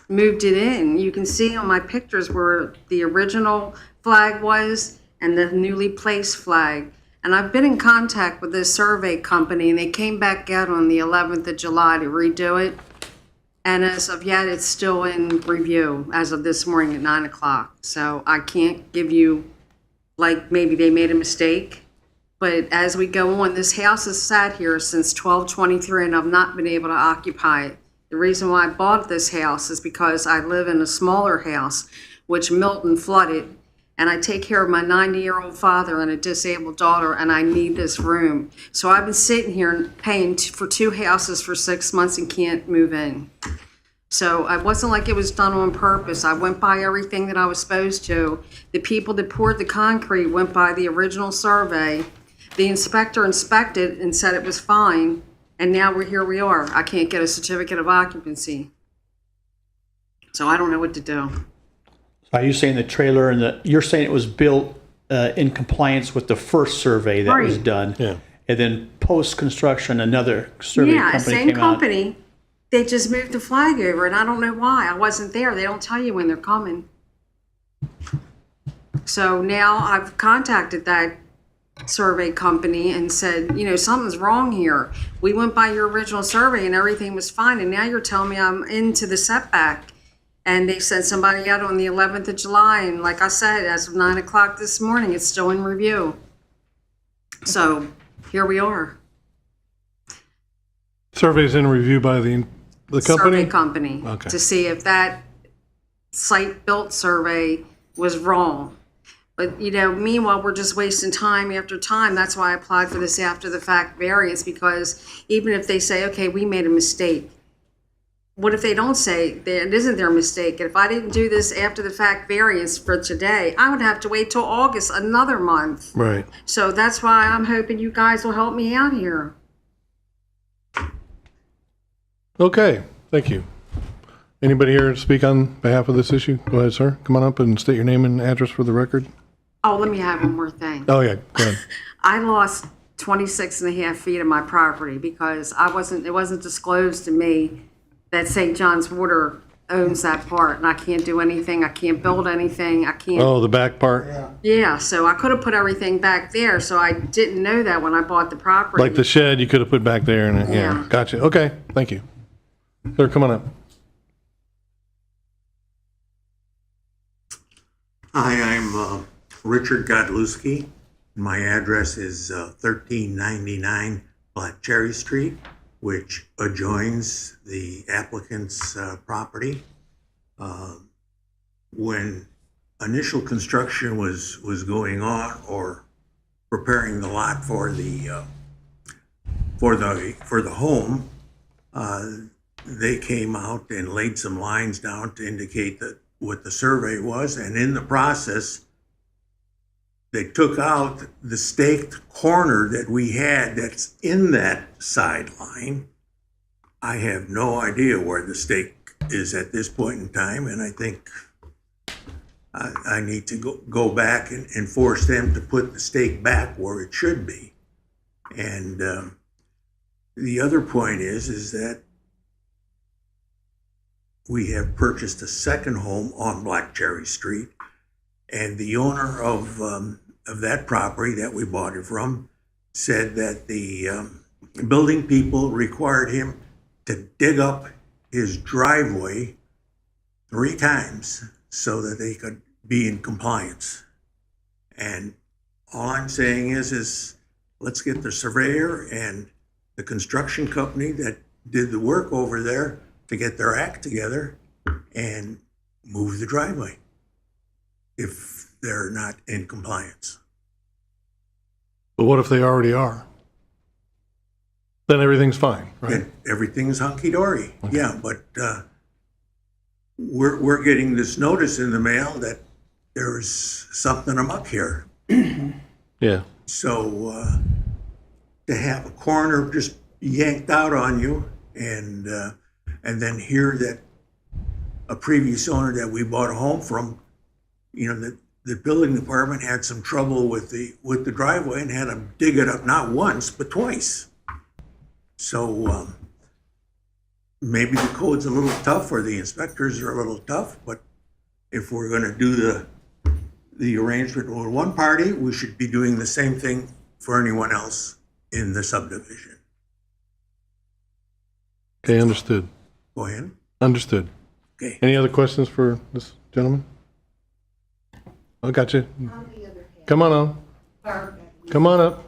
moved it in. You can see on my pictures where the original flag was and the newly placed flag. And I've been in contact with this survey company, and they came back out on the 11th of July to redo it. And as of yet, it's still in review as of this morning at 9 o'clock. So I can't give you, like, maybe they made a mistake. But as we go on, this house has sat here since 12/23, and I've not been able to occupy it. The reason why I bought this house is because I live in a smaller house, which Milton flooded. And I take care of my 90-year-old father and a disabled daughter, and I need this room. So I've been sitting here paying for 2 houses for 6 months and can't move in. So it wasn't like it was done on purpose. I went by everything that I was supposed to. The people that poured the concrete went by the original survey. The inspector inspected and said it was fine, and now here we are. I can't get a certificate of occupancy. So I don't know what to do. Are you saying the trailer you're saying it was built in compliance with the first survey that was Right. done? Yeah. And then post-construction, another survey Yeah, company same came out? company. They just moved the flag over, and I don't know why. I wasn't there. They don't tell you when they're coming. So now I've contacted that survey company and said, something's wrong here. We went by your original survey and everything was fine, and now you're telling me I'm into the setback. And they sent somebody out on the 11th of July, and like I said, as of 9 o'clock this morning, it's still in review. So here we are. Survey's in review by the company? Survey company. Okay. To see if that site-built survey was wrong. But, meanwhile, we're just wasting time after time. That's why I applied for this after-the-fact variance, because even if they say, okay, we made a mistake, what if they don't say that it isn't their mistake? If I didn't do this after-the-fact variance for today, I would have to wait till August, another month. Right. So that's why I'm hoping you guys will help me out here. Okay, thank you. Anybody here to speak on behalf of this issue? Go ahead, sir. Come on up and state your name and address for the record. Oh, let me have one more thing. Oh, yeah, go ahead. I lost 26 and a half feet of my property because it wasn't disclosed to me that St. John's Water owns that part, and I can't do anything. I can't build anything. I can't. Oh, the back part? Yeah, so I could have put everything back there, so I didn't know that when I bought the property. Like the shed you could have put back there and, yeah, Yeah. gotcha. Okay, thank you. Sir, come on up. Hi, I'm Richard Godlewski. My address is 1399 Black Cherry Street, which adjoins the applicant's property. When initial construction was going on, or preparing the lot for the home, they came out and laid some lines down to indicate that what the survey was, and in the process, they took out the staked corner that we had that's in that sideline. I have no idea where the stake is at this point in time, and I think I need to go back and force them to put the stake back where it should be. And the other point is that we have purchased a second home on Black Cherry Street, and the owner of that property that we bought it from said that the building people required him to dig up his driveway 3 times so that they could be in compliance. And all I'm saying is let's get the surveyor and the construction company that did the work over there to get their act together and move the driveway if they're not in compliance. But what if they already are? Then everything's fine, right? then everything's hunky-dory. Yeah, but we're getting this notice in the mail that there's something amok here. Yeah. So to have a coroner just yanked out on you and then hear that a previous owner that we bought a home from, the building department had some trouble with the driveway and had them dig it up not once but twice. So maybe the code's a little tough or the inspectors are a little tough, but if we're going to do the arrangement with one party, we should be doing the same thing for anyone else in the subdivision. Okay, understood. Go ahead. Understood. Okay. Any other questions for this gentleman? I got you. Come on up. Come on up.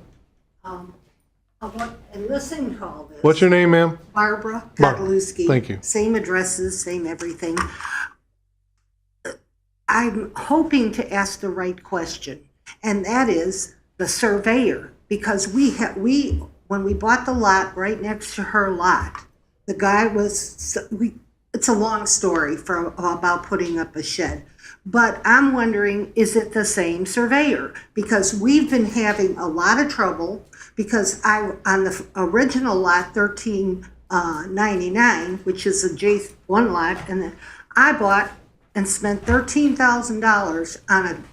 And listening to all this. What's your name, ma'am? Barbara Barbara. Kotulewski. Thank you. Same addresses, same everything. I'm hoping to ask the right question, and that is the surveyor, because when we bought the lot right next to her lot, the guy it's a long story about putting up a shed. But I'm wondering, is it the same surveyor? Because we've been having a lot of trouble because on the original lot 1399, which is a J1 lot, and then I bought and spent $13,000 on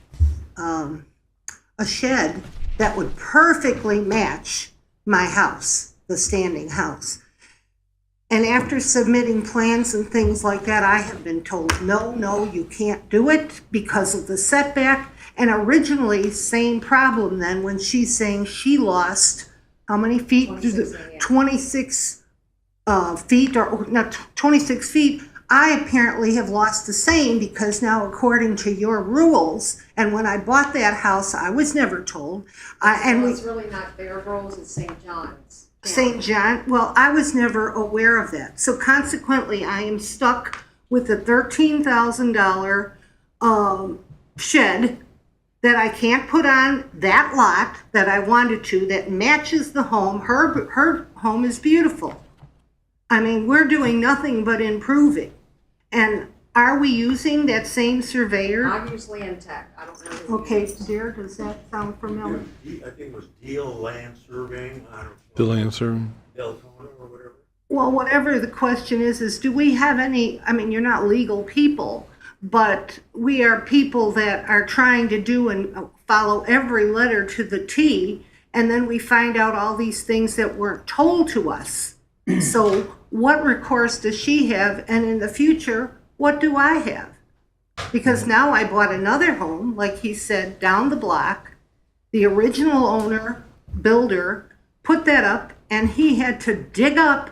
a shed that would perfectly match my house, the standing house. And after submitting plans and things like that, I have been told, no, you can't do it because of the setback. And originally, same problem then when she's saying she lost, how many feet? 26 feet, or not 26 feet. I apparently have lost the same because now according to your rules, and when I bought that house, I was never told. It's really not Bear Grove, it's St. John's. St. John, well, I was never aware of that. So consequently, I am stuck with a $13,000 shed that I can't put on that lot that I wanted to, that matches the home. Her home is beautiful. I mean, we're doing nothing but improving. And are we using that same surveyor? I use Land Tech, I don't know. who Okay, uses. dear, does that sound familiar? I think it was Deal Land Surveying. I don't know. The answer. Deltona or whatever. Well, whatever the question is do we have any, I mean, you're not legal people, but we are people that are trying to do and follow every letter to the T, and then we find out all these things that weren't told to us. So what recourse does she have? And in the future, what do I have? Because now I bought another home, like he said, down the block. The original owner, builder, put that up, and he had to dig up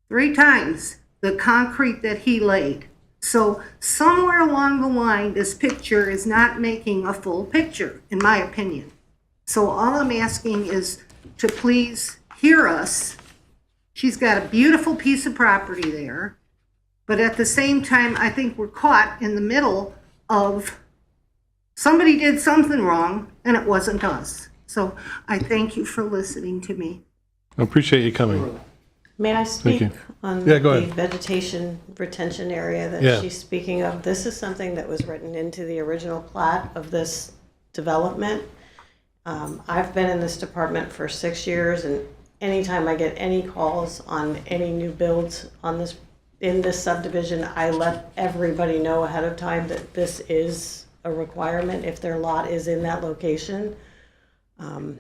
3 times the concrete that he laid. So somewhere along the line, this picture is not making a full picture, in my opinion. So all I'm asking is to please hear us. She's got a beautiful piece of property there, but at the same time, I think we're caught in the middle of somebody did something wrong, and it wasn't us. So I thank you for listening to me. I appreciate you coming. May I speak you. on Yeah, go the ahead. vegetation retention area that Yeah. she's speaking of? This is something that was written into the original plat of this development. I've been in this department for 6 years, and anytime I get any calls on any new builds in this subdivision, I let everybody know ahead of time that this is a requirement if their lot is in that location. I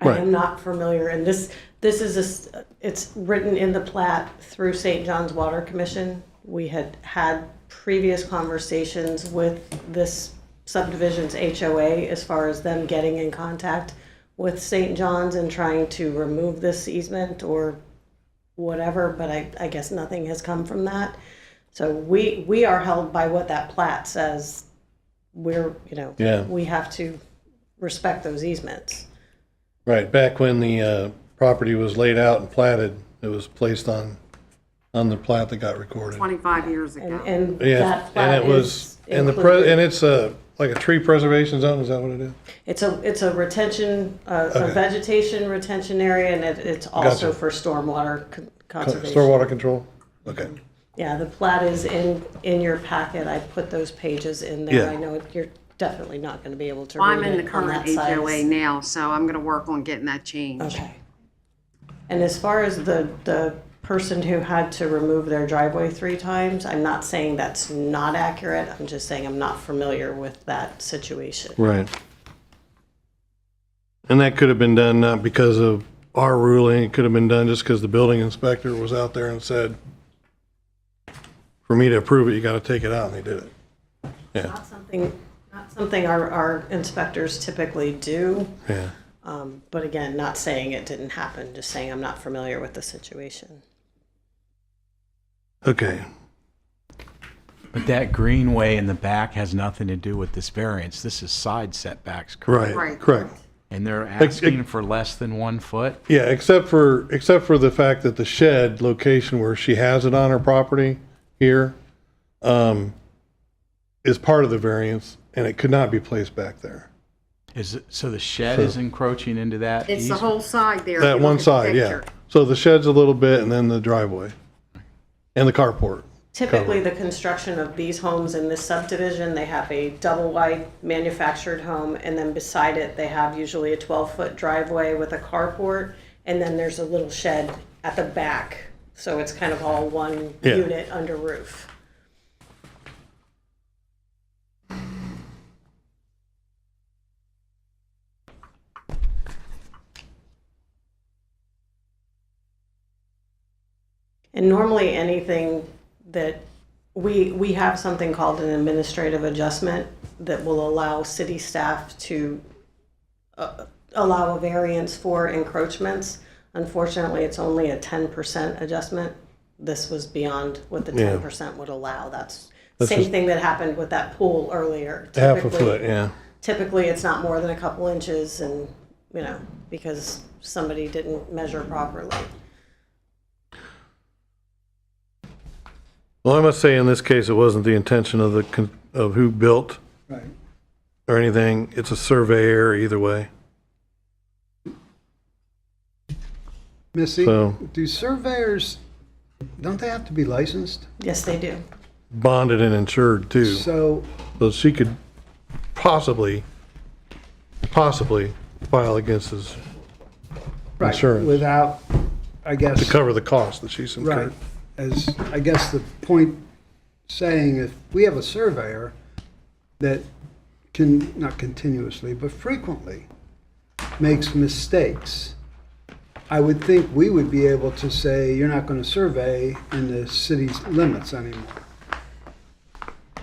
Right. am not familiar, and this is it's written in the plat through St. John's Water Commission. We had previous conversations with this subdivision's HOA as far as them getting in contact with St. John's and trying to remove this easement or whatever, but I guess nothing has come from that. So we are held by what that plat says. Yeah. We have to respect those easements. Right, back when the property was laid out and platted, it was placed on the plat that got recorded. 25 years ago. And Yeah, that plat and it was, is and included. and it's like a tree preservation zone, is that what it is? It's a retention, a Okay. vegetation retention area, and it's also Gotcha. for stormwater conservation. Stormwater control? Okay. Yeah, the plat is in your packet. I put those pages in there. Yeah. I know you're definitely not going to be able to I'm read in the it on current that size. HOA now, so I'm gonna work on getting that changed. Okay. And as far as the person who had to remove their driveway 3 times, I'm not saying that's not accurate. I'm just saying I'm not familiar with that situation. Right. And that could have been done not because of our ruling, it could have been done just because the building inspector was out there and said, for me to approve it, you gotta take it out, and they did it. Yeah, Not something our inspectors typically do. yeah. But again, not saying it didn't happen, just saying I'm not familiar with the situation. Okay, But that greenway in the back has nothing to do with this variance. This is side setbacks, correct? right, correct. And they're asking for less than 1 foot? Yeah, except for the fact that the shed location where she has it on her property here, is part of the variance, and it could not be placed back there. Is it, so the shed is encroaching into that It's the easement? whole side there. if That you one look at the side, yeah. picture. So the shed's a little bit, and then the driveway, and the carport. Typically, the construction of these homes in this subdivision, they have a double wide manufactured home, and then beside it, they have usually a 12-foot driveway with a carport, and then there's a little shed at the back. So it's kind of all one Yeah. unit under roof. And normally anything that we have something called an administrative adjustment that will allow city staff to allow a variance for encroachments. Unfortunately, it's only a 10% adjustment. This was beyond what the Yeah. 10% would allow. That's That's same just- thing that happened with that pool earlier. Half a Typically- foot, yeah. Typically, it's not more than a couple inches and, because somebody didn't measure properly. Well, I must say, in this case, it wasn't the intention of of who built Right. or anything. It's a surveyor either way. Missy, So- do surveyors, don't they have to be licensed? Yes, they do. Bonded and insured too. So, So she could possibly file against his right, insurance without, I guess. to cover the cost that she's Right, incurred. as, I guess the point saying, if we have a surveyor that not continuously, but frequently makes mistakes, I would think we would be able to say, you're not going to survey in the city's limits anymore.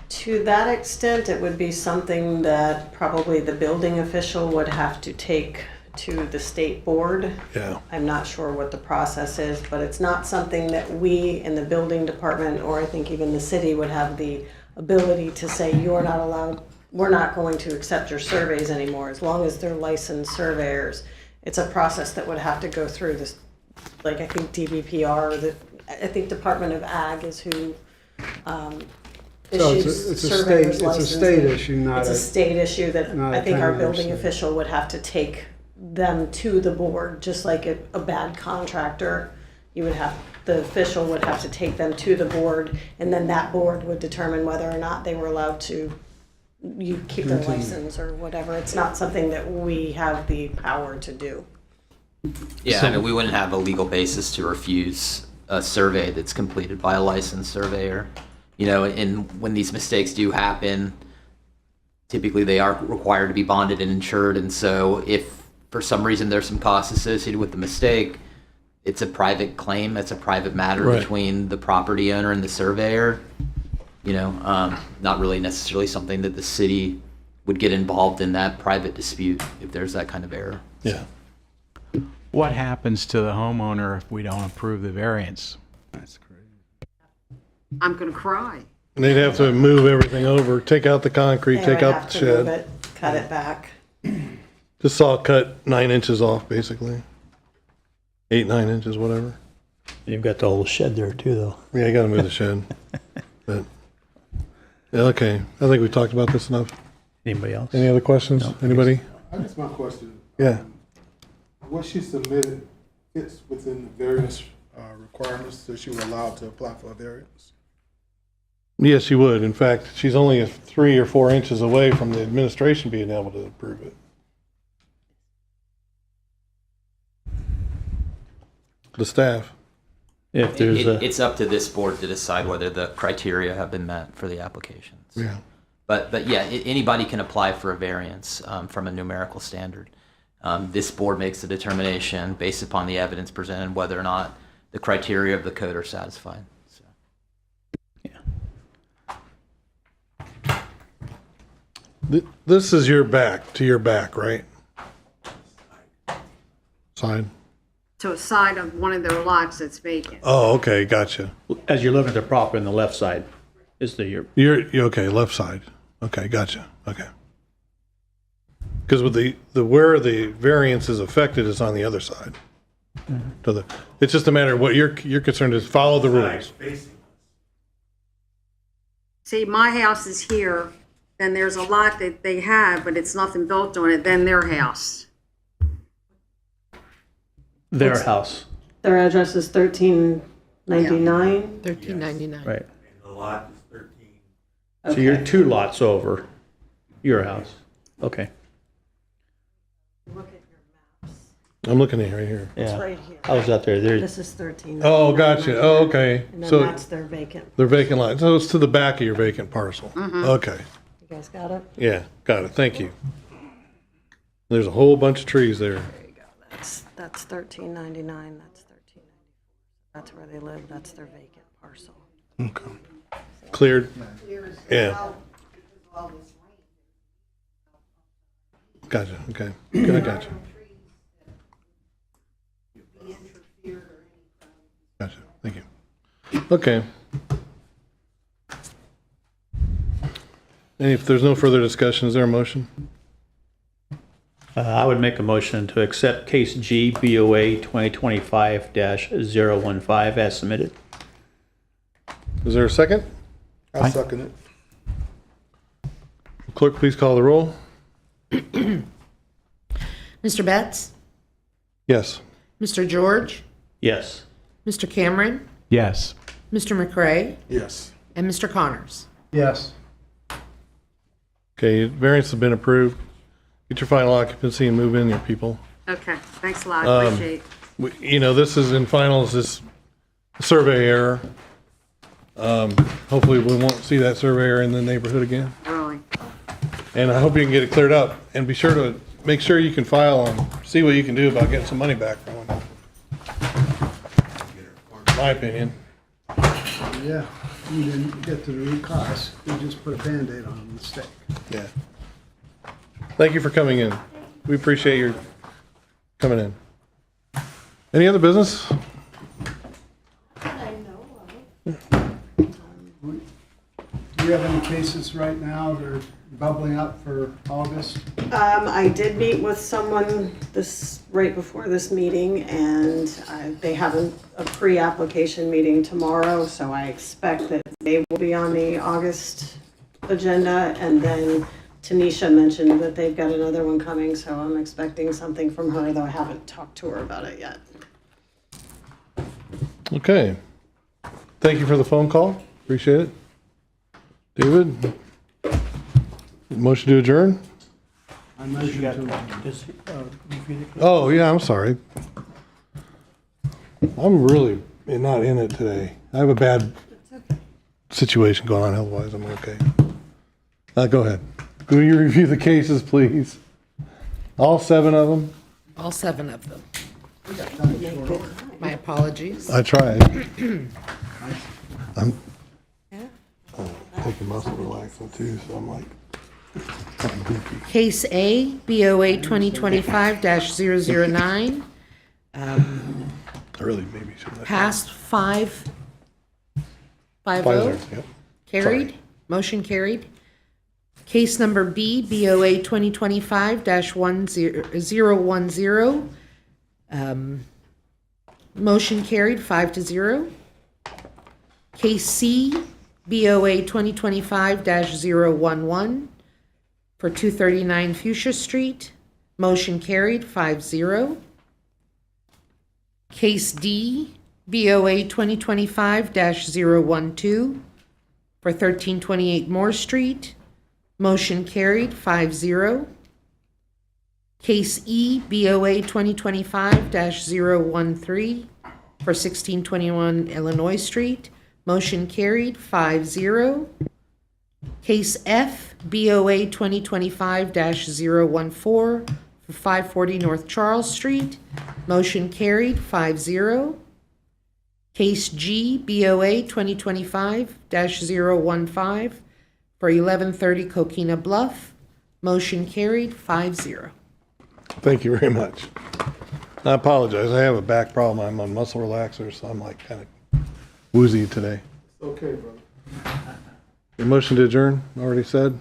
To that extent, it would be something that probably the building official would have to take to the state board. Yeah. I'm not sure what the process is, but it's not something that we in the building department, or I think even the city, would have the ability to say, you're not allowed, we're not going to accept your surveys anymore, as long as they're licensed surveyors. It's a process that would have to go through this, like I think DBPR, I think Department of Ag is who So issues it's a surveyors state- it's a licensing. state issue, not It's a a- state issue that not I a think our county or building city. official would have to take them to the board, just like a bad contractor. You would have, the official would have to take them to the board, and then that board would determine whether or not they were allowed to keep their Continue. license or whatever. It's not something that we have the power to do. Yeah, I mean, we wouldn't have a legal basis to refuse a survey that's completed by a licensed surveyor. And when these mistakes do happen, typically they are required to be bonded and insured. And so if for some reason there's some costs associated with the mistake, it's a private claim. It's a private matter Right. between the property owner and the surveyor. Not really necessarily something that the city would get involved in that private dispute if there's that kind of error. Yeah. What happens to the homeowner if we don't approve the variance? I'm gonna cry. And they'd have to move everything over, take out the concrete, They take would out have the to move shed. it, cut it back. Just saw it cut 9 inches off, basically. 8, 9 inches, whatever. You've got the whole shed there too, though. Yeah, you gotta move the shed. But, yeah, okay, I think we talked about this enough. Anybody else? Any other questions? Anybody? I guess my question, Yeah. what she submitted fits within the various requirements that she was allowed to apply for a variance? Yes, she would. In fact, she's only 3 or 4 inches away from the administration being able to approve it. The staff. If there's a, It's up to this board to decide whether the criteria have been met for the applications. Yeah. But yeah, anybody can apply for a variance from a numerical standard. This board makes the determination based upon the evidence presented whether or not the criteria of the code are satisfied. So. This is your back, to your back, right? Side? To a side of one of their lots that's vacant. Oh, okay, gotcha. as you're looking at the property on the left side, is your You're okay, left side. Okay, gotcha. Okay. Because with the where the variance is affected is on the other side. So it's just a matter of what you're concerned is follow the rules. See, my house is here, then there's a lot that they have, but it's nothing built on it, then their house. their house, Their address is 1399. 1399. right? The lot is 13. So you're 2 lots over your house. Okay. I'm looking at it right here. Yeah. right here. I was out there. There's This is 13. Oh, gotcha. Oh, okay. And then So that's their vacant. they're vacant lots. So it's to the back of your vacant parcel. Okay. You guys got it? Yeah, got it. Thank you. There's a whole bunch of trees there. That's 1399. That's 1394. That's where they live. That's their vacant parcel. Okay. Cleared? Yeah. Gotcha. Okay. Good, I gotcha. Gotcha. Thank you. Okay. And if there's no further discussion, is there a motion? I would make a motion to accept case G BOA 2025-015 as submitted. Is there a second? I'll second it. Clerk, please call the roll. Mr. Betts? Yes. Mr. George? Yes. Mr. Cameron? Yes. Mr. McCray? Yes. And Mr. Connors? Yes. Okay, variance has been approved. Get your final occupancy and move in your people. Okay, thanks a lot, appreciate it. You know, this is in finals, this survey error. Hopefully we won't see that survey error in the neighborhood again. Really. And I hope you can get it cleared up and be sure to make sure you can file and see what you can do about getting some money back from it. My opinion. Yeah, you didn't get to the root cause. You just put a Band-Aid on a mistake. Yeah. Thank you for coming in. We appreciate your coming in. Any other business? Do you have any cases right now that are bubbling up for August? I did meet with someone right before this meeting, and they have a pre-application meeting tomorrow, so I expect that they will be on the August agenda. And then Tanisha mentioned that they've got another one coming, so I'm expecting something from her, though I haven't talked to her about it yet. Okay. Thank you for the phone call. Appreciate it. David? Motion to adjourn? I motion to. Oh, yeah, I'm sorry. I'm really not in it today. I have a bad situation going on, otherwise I'm okay. Go ahead. Will you review the cases, please? All 7 of them? All 7 of them. My apologies. I tried. I'm taking muscle relaxant too, so I'm like, something goofy. Case A, BOA 2025-009. I really maybe should have. Passed 5-0. 5-0, yep. Carried. Motion carried. Case number B, BOA 2025-010. Motion carried 5-0. Case C, BOA 2025-011. for 239 Fuchsia Street. Motion carried 5-0. Case D, BOA 2025-012 for 1328 Moore Street. Motion carried 5-0. Case E, BOA 2025-013 for 1621 Illinois Street. Motion carried 5-0. Case F, BOA 2025-014 for 540 North Charles Street. Motion carried 5-0. Case G, BOA 2025-015 for 1130 Coquina Bluff. Motion carried 5-0. Thank you very much. I apologize. I have a back problem. I'm on muscle relaxers, so I'm like kind of woozy today. Okay, brother. Your motion to adjourn, already said.